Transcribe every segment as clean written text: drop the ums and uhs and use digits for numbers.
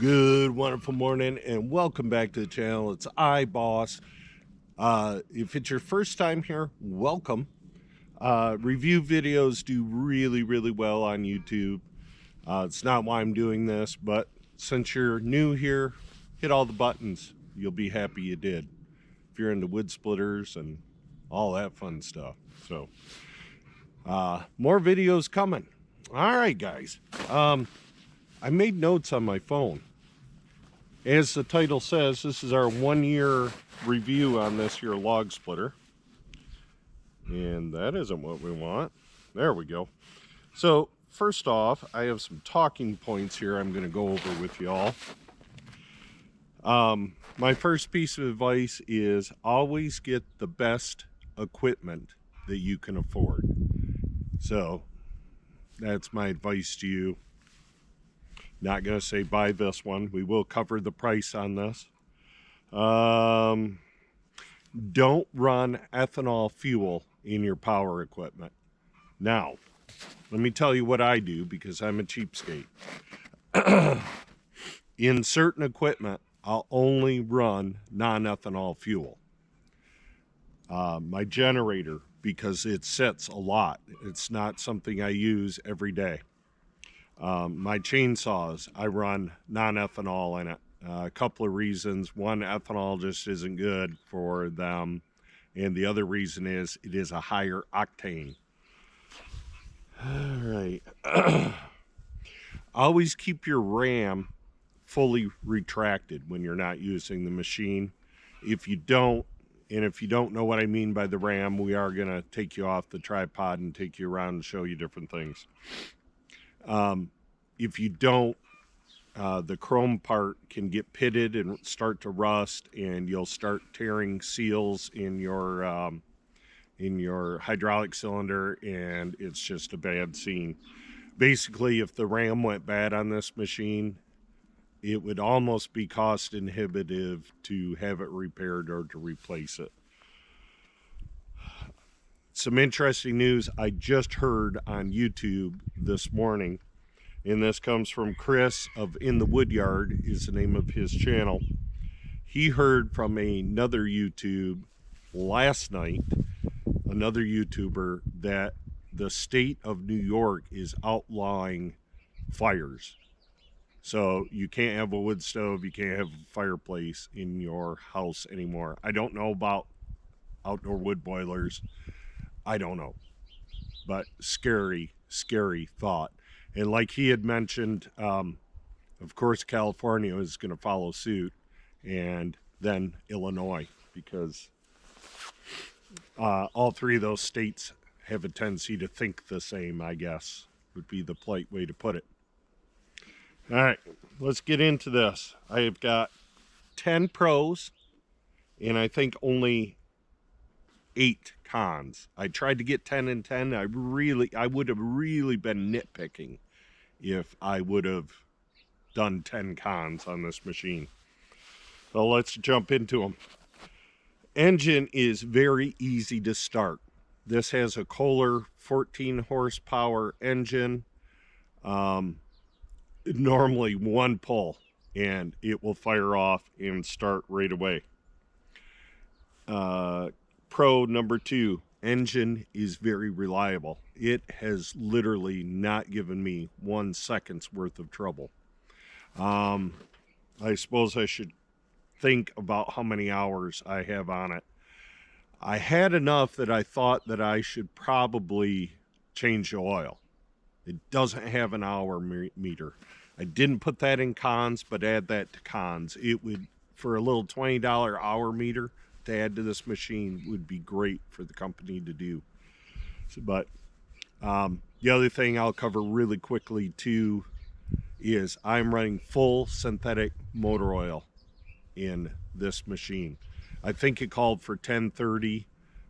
Good, wonderful morning, and welcome back to the channel. It's iBoss. If it's your first time here, welcome. Review videos do really, really well on YouTube. It's not why I'm doing this, but since you're new here, hit all the buttons. You'll be happy you did. If you're into wood splitters and all that fun stuff. So, more videos coming. All right, guys. I made notes on my phone. As the title says, this is our 1-year review on this here log splitter. And that isn't what we want. There we go. So, first off, I have some talking points here I'm going to go over with y'all. My first piece of advice is always get the best equipment that you can afford. So, that's my advice to you. Not going to say buy this one. We will cover the price on this. Don't run ethanol fuel in your power equipment. Now, let me tell you what I do because I'm a cheapskate. In certain equipment, I'll only run non-ethanol fuel. My generator, because it sits a lot. It's not something I use every day. My chainsaws, I run non-ethanol in it. A couple of reasons. One, ethanol just isn't good for them. And the other reason is it is a higher octane. All right. Always keep your RAM fully retracted when you're not using the machine. If you don't, and if you don't know what I mean by the RAM, we are going to take you off the tripod and take you around and show you different things. If you don't, the chrome part can get pitted and start to rust, and you'll start tearing seals in your hydraulic cylinder, and it's just a bad scene. Basically, if the RAM went bad on this machine, it would almost be cost inhibitive to have it repaired or to replace it. Some interesting news I just heard on YouTube this morning, and this comes from Chris of In the Woodyard is the name of his channel. He heard from another YouTube last night, another YouTuber, that the state of New York is outlawing fires. So you can't have a wood stove, you can't have a fireplace in your house anymore. I don't know about outdoor wood boilers. I don't know. But scary, scary thought. And like he had mentioned, of course, California is going to follow suit, and then Illinois, because all three of those states have a tendency to think the same, I guess, would be the polite way to put it. All right, let's get into this. I have got 10 pros, and I think only 8 cons. I tried to get 10 and 10. I would have really been nitpicking if I would have done 10 cons on this machine. So let's jump into them. Engine is very easy to start. This has a Kohler 14 horsepower engine. Normally one pull and it will fire off and start right away. Pro number 2, engine is very reliable. It has literally not given me 1 second's worth of trouble. I suppose I should think about how many hours I have on it. I had enough that I thought that I should probably change the oil. It doesn't have an hour meter. I didn't put that in cons, but add that to cons. It would, for a little $20 hour meter to add to this machine, would be great for the company to do. So, but the other thing I'll cover really quickly too is I'm running full synthetic motor oil in this machine. I think it called for 1030,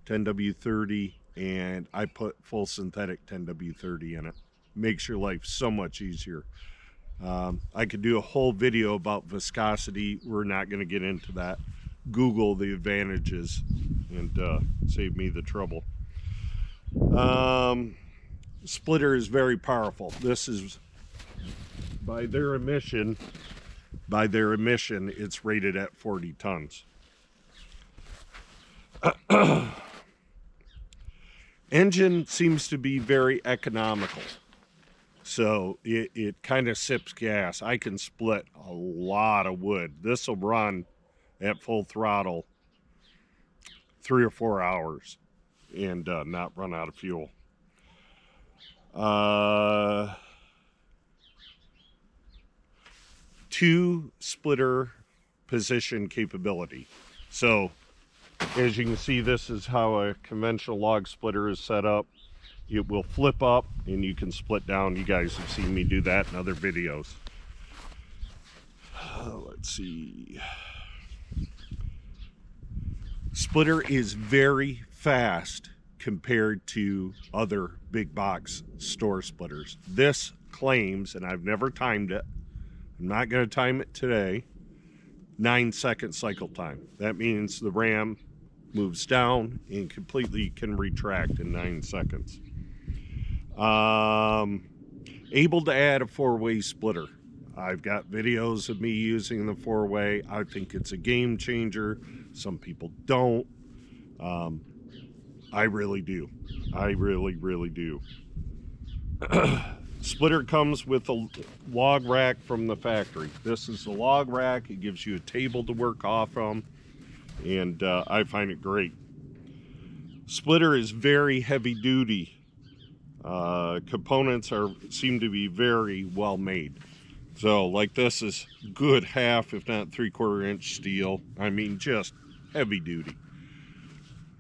10W30, and I put full synthetic 10W30 in it. Makes your life so much easier. I could do a whole video about viscosity. We're not going to get into that. Google the advantages and save me the trouble. Splitter is very powerful. This is, by their admission, By their emission, it's rated at 40 tons. Engine seems to be very economical. So it kind of sips gas. I can split a lot of wood. This will run at full throttle 3 or 4 hours and not run out of fuel. Two splitter position capability. So as you can see, this is how a conventional log splitter is set up. It will flip up and you can split down. You guys have seen me do that in other videos. Let's see. Splitter is very fast compared to other big box store splitters. This claims, and I've never timed it, I'm not going to time it today, 9-second cycle time. That means the ram moves down and completely can retract in 9 seconds. Able to add a 4-way splitter. I've got videos of me using the 4-way. I think it's a game changer. Some people don't. I really do. I really do. Splitter comes with a log rack from the factory. This is the log rack. It gives you a table to work off from, and I find it great. Splitter is very heavy duty. Components seem to be very well made. So like this is good half, if not 3/4 inch steel. I mean, just heavy duty.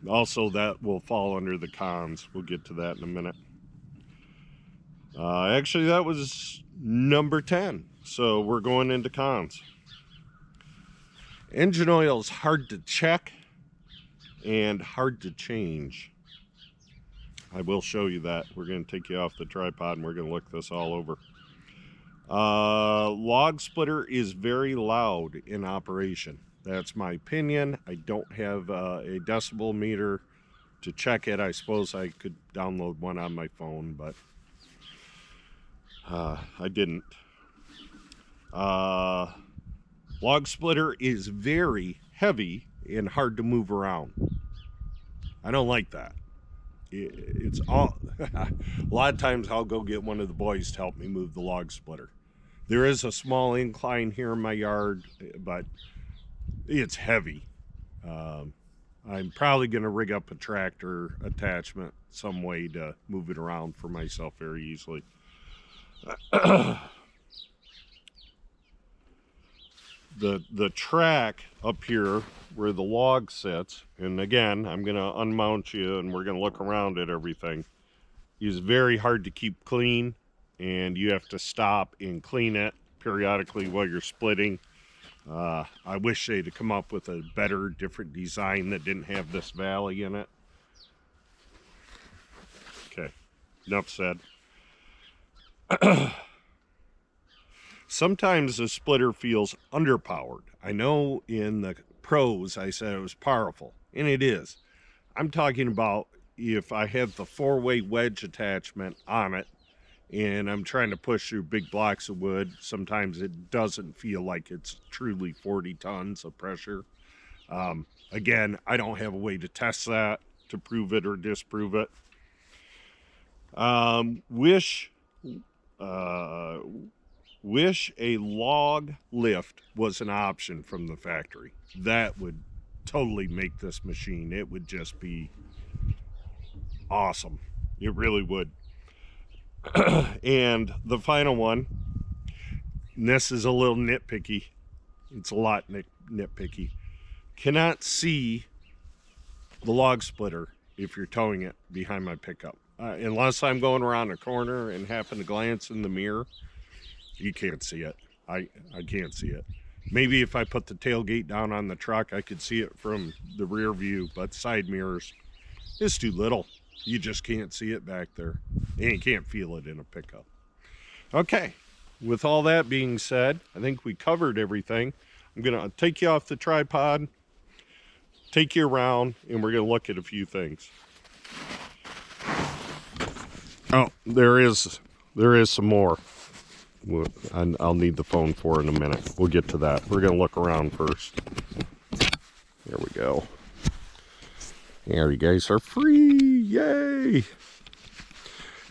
Also, that will fall under the cons. We'll get to that in a minute. Actually, that was number 10. So we're going into cons. Engine oil is hard to check and hard to change. I will show you that. We're going to take you off the tripod and we're going to look this all over. Log splitter is very loud in operation. That's my opinion. I don't have a decibel meter to check it. I suppose I could download one on my phone, but I didn't. Log splitter is very heavy and hard to move around. I don't like that. It's all a lot of times I'll go get one of the boys to help me move the log splitter. There is a small incline here in my yard, but it's heavy. I'm probably going to rig up a tractor attachment some way to move it around for myself very easily. The track up here where the log sits, and again, I'm going to unmount you and we're going to look around at everything, is very hard to keep clean, and you have to stop and clean it periodically while you're splitting. I wish they'd come up with a better, different design that didn't have this valley in it. Okay, enough said. Sometimes the splitter feels underpowered. I know in the pros I said it was powerful, and it is. I'm talking about if I have the 4-way wedge attachment on it and I'm trying to push through big blocks of wood, sometimes it doesn't feel like it's truly 40 tons of pressure. Again, I don't have a way to test that to prove it or disprove it. Wish a log lift was an option from the factory. That would totally make this machine. It would just be awesome. It really would. And the final one, and this is a little nitpicky. It's a lot nitpicky. Cannot see the log splitter if you're towing it behind my pickup. Unless I'm going around a corner and happen to glance in the mirror, you can't see it. I can't see it. Maybe if I put the tailgate down on the truck, I could see it from the rear view, but side mirrors, it's too little. You just can't see it back there, and you can't feel it in a pickup. Okay, with all that being said, I think we covered everything. I'm gonna take you off the tripod, take you around, and we're gonna look at a few things. Oh, there is some more. I'll need the phone for in a minute. We'll get to that. We're going to look around first. There we go. There, you guys are free. Yay!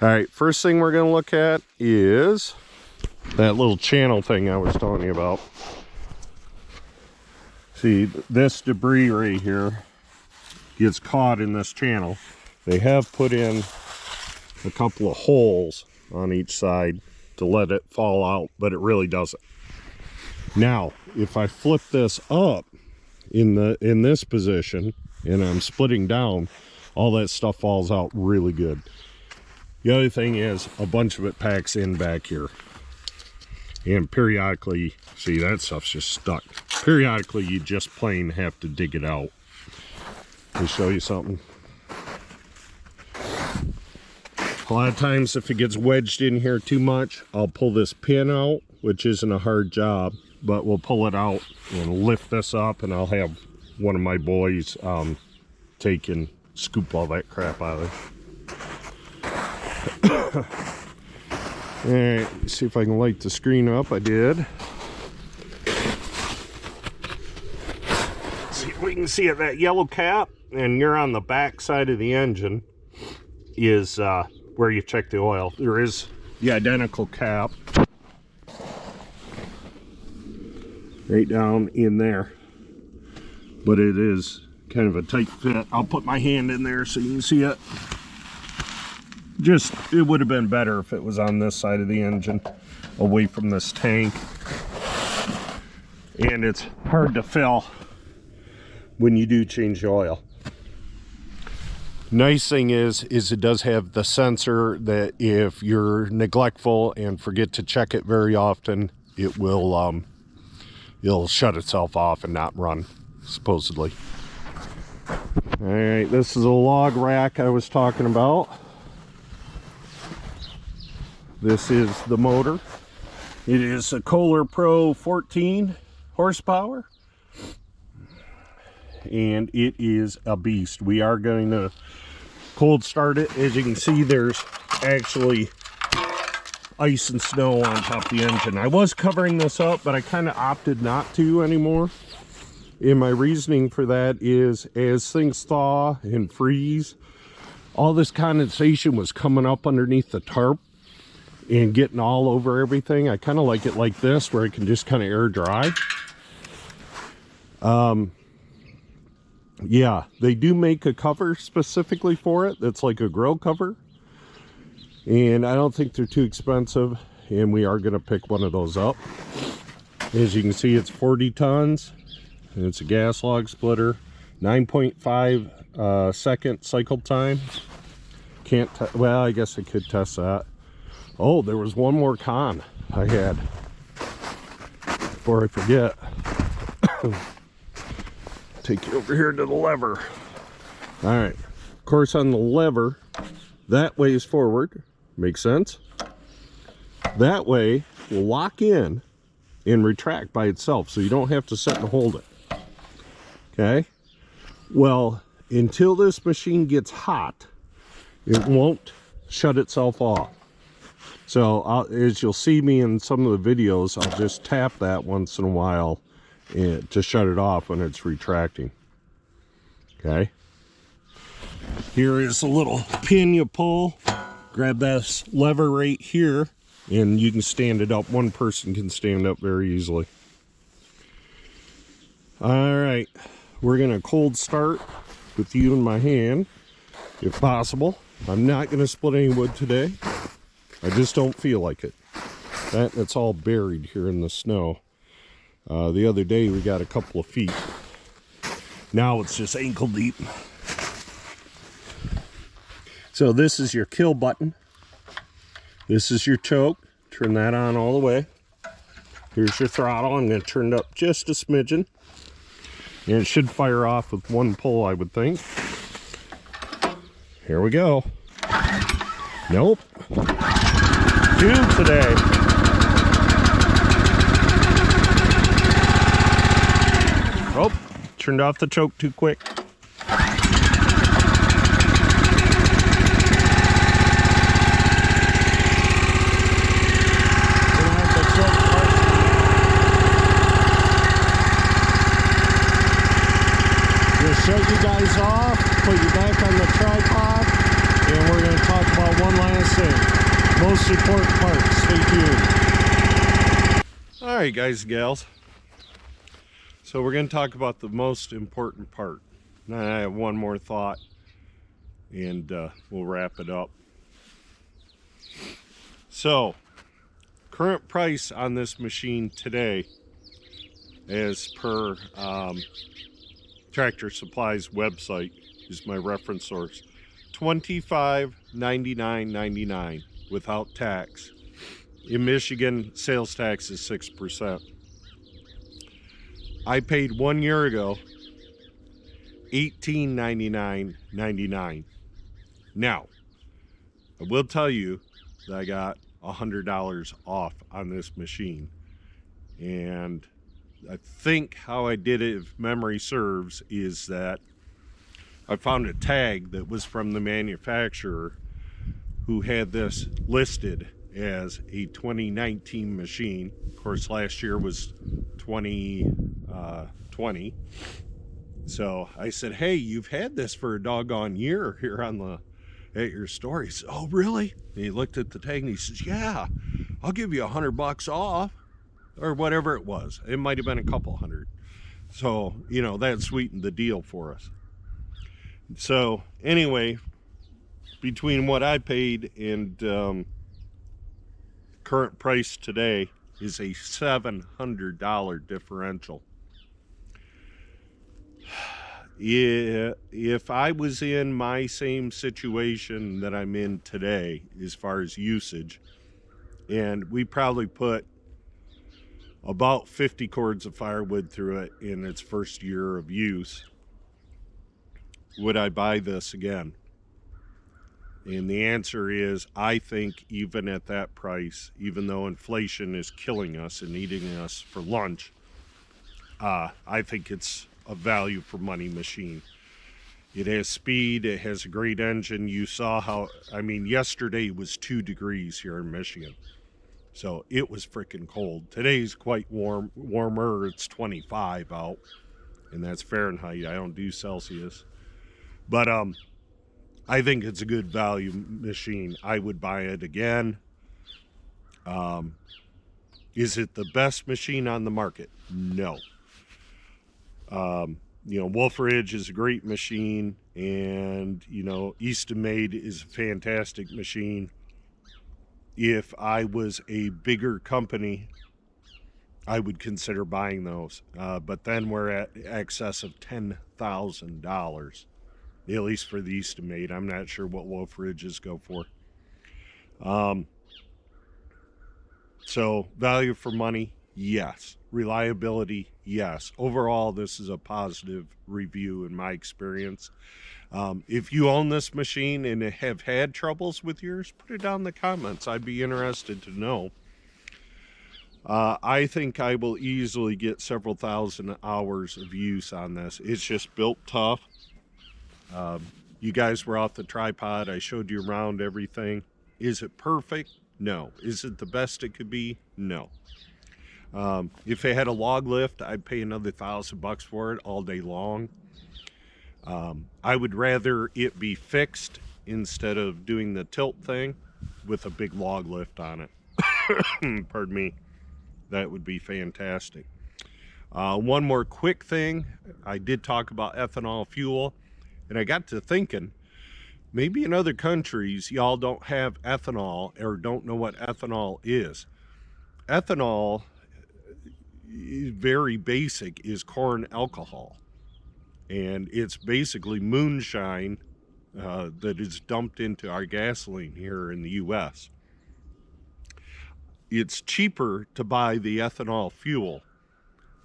All right, first thing we're going to look at is that little channel thing I was telling you about. See, this debris right here gets caught in this channel. They have put in a couple of holes on each side to let it fall out, but it really doesn't. Now, if I flip this up in this position and I'm splitting down, all that stuff falls out really good. The other thing is a bunch of it packs in back here. And periodically, see, that stuff's just stuck. Periodically, you just plain have to dig it out. Let me show you something. A lot of times, if it gets wedged in here too much, I'll pull this pin out, which isn't a hard job, but we'll pull it out and lift this up, and I'll have one of my boys take and scoop all that crap out of it. All right, see if I can light the screen up. I did. See if we can see it. That yellow cap, and you're on the back side of the engine, is where you check the oil. There is the identical cap right down in there, but it is kind of a tight fit. I'll put my hand in there so you can see it. Just, it would have been better if it was on this side of the engine, away from this tank. And it's hard to fill when you do change the oil. Nice thing is it does have the sensor that if you're neglectful and forget to check it very often, it will it'll shut itself off and not run, supposedly. All right, this is a log rack I was talking about. This is the motor. It is a Kohler Pro 14 horsepower. And it is a beast. We are going to cold start it. As you can see, there's actually ice and snow on top of the engine. I was covering this up, but I kind of opted not to anymore. And my reasoning for that is as things thaw and freeze, all this condensation was coming up underneath the tarp and getting all over everything. I kind of like it like this, where it can just kind of air dry. Yeah, they do make a cover specifically for it that's like a grill cover, and I don't think they're too expensive, and we are going to pick one of those up. As you can see, it's 40 tons, and it's a gas log splitter, 9.5 second cycle time. Well, I guess I could test that. Oh, there was one more con I had before I forget. Take you over here to the lever. All right, of course, on the lever, that way is forward. Makes sense. That way will lock in and retract by itself, so you don't have to sit and hold it. Okay, well, until this machine gets hot, it won't shut itself off. So as you'll see me in some of the videos, I'll just tap that once in a while to shut it off when it's retracting. Okay, here is a little pin you pull. Grab this lever right here, and you can stand it up. One person can stand up very easily. All right, we're gonna cold start with you in my hand, if possible. I'm not gonna split any wood today. I just don't feel like it. That's all buried here in the snow. The other day we got a couple of feet. Now it's just ankle deep. So this is your kill button. This is your choke. Turn that on all the way. Here's your throttle. I'm going to turn it up just a smidgen. And it should fire off with one pull, I would think. Here we go. Nope. Two today. Oh, turned off the choke too quick. get you guys off, put you back on the tripod, and we're going to talk about one last thing. Most important part. Stay tuned. All right, guys and gals. So we're going to talk about the most important part. Now I have one more thought, and we'll wrap it up. So, current price on this machine today, as per Tractor Supply's website, is my reference source, $25.99.99 without tax. In Michigan, sales tax is 6%. I paid 1 year ago $18.99.99. Now, I will tell you that I got $100 off on this machine, and I think how I did it, if memory serves, is that I found a tag that was from the manufacturer who had this listed as a 2019 machine. Of course, last year was 2020. So I said, hey, you've had this for a doggone year here at your store. He said, oh, really? And he looked at the tag and he says, yeah, I'll give you $100 off, or whatever it was. It might have been a couple hundred. So, you know, that sweetened the deal for us. So anyway, between what I paid and current price today is a $700 differential. If I was in my same situation that I'm in today as far as usage, and we probably put about 50 cords of firewood through it in its first year of use, would I buy this again? And the answer is, I think even at that price, even though inflation is killing us and eating us for lunch, I think it's a value for money machine. It has speed, it has a great engine. You saw how, I mean, yesterday was 2 degrees here in Michigan, so it was freaking cold. Today's quite warmer. It's 25 out, and that's Fahrenheit. I don't do Celsius, but I think it's a good value machine. I would buy it again. Is it the best machine on the market? No. You know, Wolf Ridge is a great machine, and, you know, Easton Made is a fantastic machine. If I was a bigger company, I would consider buying those. But then we're at excess of $10,000, at least for the Easton Made. I'm not sure what Wolf Ridges go for. So value for money, yes. Reliability, yes. Overall, this is a positive review in my experience. If you own this machine and have had troubles with yours, put it down in the comments. I'd be interested to know. I think I will easily get several thousand hours of use on this. It's just built tough. You guys were off the tripod. I showed you around everything. Is it perfect? No. Is it the best it could be? No. If it had a log lift, I'd pay another $1,000 for it all day long. I would rather it be fixed instead of doing the tilt thing with a big log lift on it. Pardon me. That would be fantastic. One more quick thing. I did talk about ethanol fuel, and I got to thinking, maybe in other countries y'all don't have ethanol or don't know what ethanol is. Ethanol, very basic, is corn alcohol, and it's basically moonshine that is dumped into our gasoline here in the US. It's cheaper to buy the ethanol fuel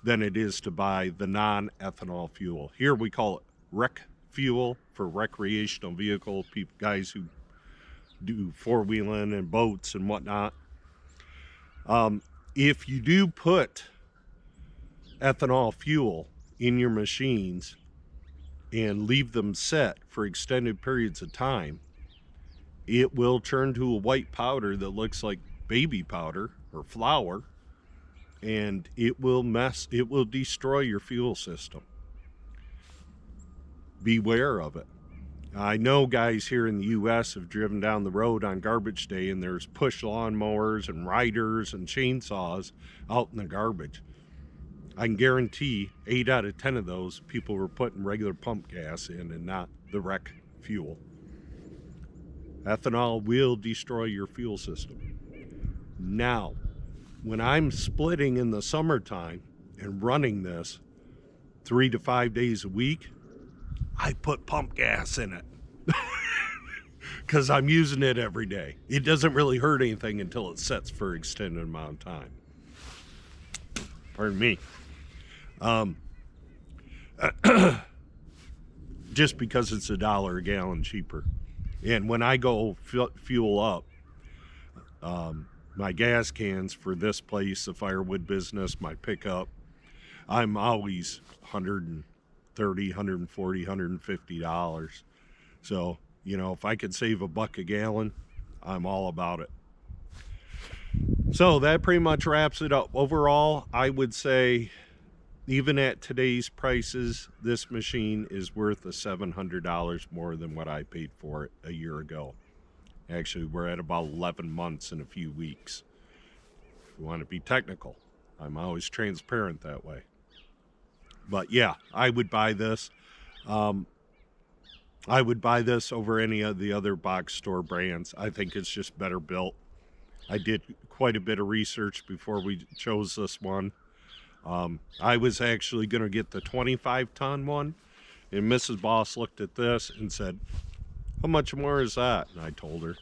than it is to buy the non-ethanol fuel. Here we call it rec fuel for recreational vehicle people, guys who do four-wheeling and boats and whatnot. If you do put ethanol fuel in your machines and leave them set for extended periods of time, it will turn to a white powder that looks like baby powder or flour, and it will destroy your fuel system. beware of it. I know guys here in the US have driven down the road on garbage day and there's push lawnmowers and riders and chainsaws out in the garbage. I can guarantee 8 out of 10 of those people were putting regular pump gas in and not the wreck fuel. Ethanol will destroy your fuel system. Now, when I'm splitting in the summertime and running this 3 to 5 days a week, I put pump gas in it because I'm using it every day. It doesn't really hurt anything until it sets for an extended amount of time. Pardon me. Just because it's $1 a gallon cheaper. And when I go fuel up, my gas cans for this place, the firewood business, my pickup, I'm always $130, $140, $150. So, you know, if I could save $1 a gallon, I'm all about it. So that pretty much wraps it up. Overall, I would say, even at today's prices, this machine is worth $700 more than what I paid for it a year ago. Actually, we're at about 11 months and a few weeks. If you want to be technical, I'm always transparent that way. But yeah, I would buy this. I would buy this over any of the other box store brands. I think it's just better built. I did quite a bit of research before we chose this one. I was actually going to get the 25-ton one, and Mrs. Boss looked at this and said, "How much more is that?" And I told her.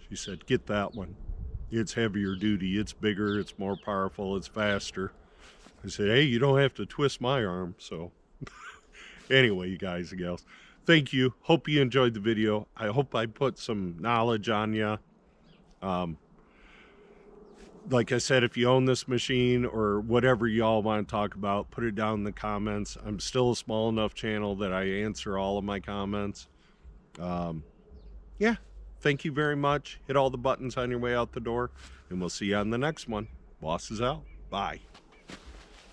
She said, "Get that one. It's heavier duty, it's bigger, it's more powerful, it's faster." I said, "Hey, you don't have to twist my arm." So anyway, you guys and gals, thank you. Hope you enjoyed the video. I hope I put some knowledge on you. Like I said, if you own this machine or whatever y'all want to talk about, put it down in the comments. I'm still a small enough channel that I answer all of my comments. Yeah, thank you very much. Hit all the buttons on your way out the door, and we'll see you on the next one. Boss is out. Bye.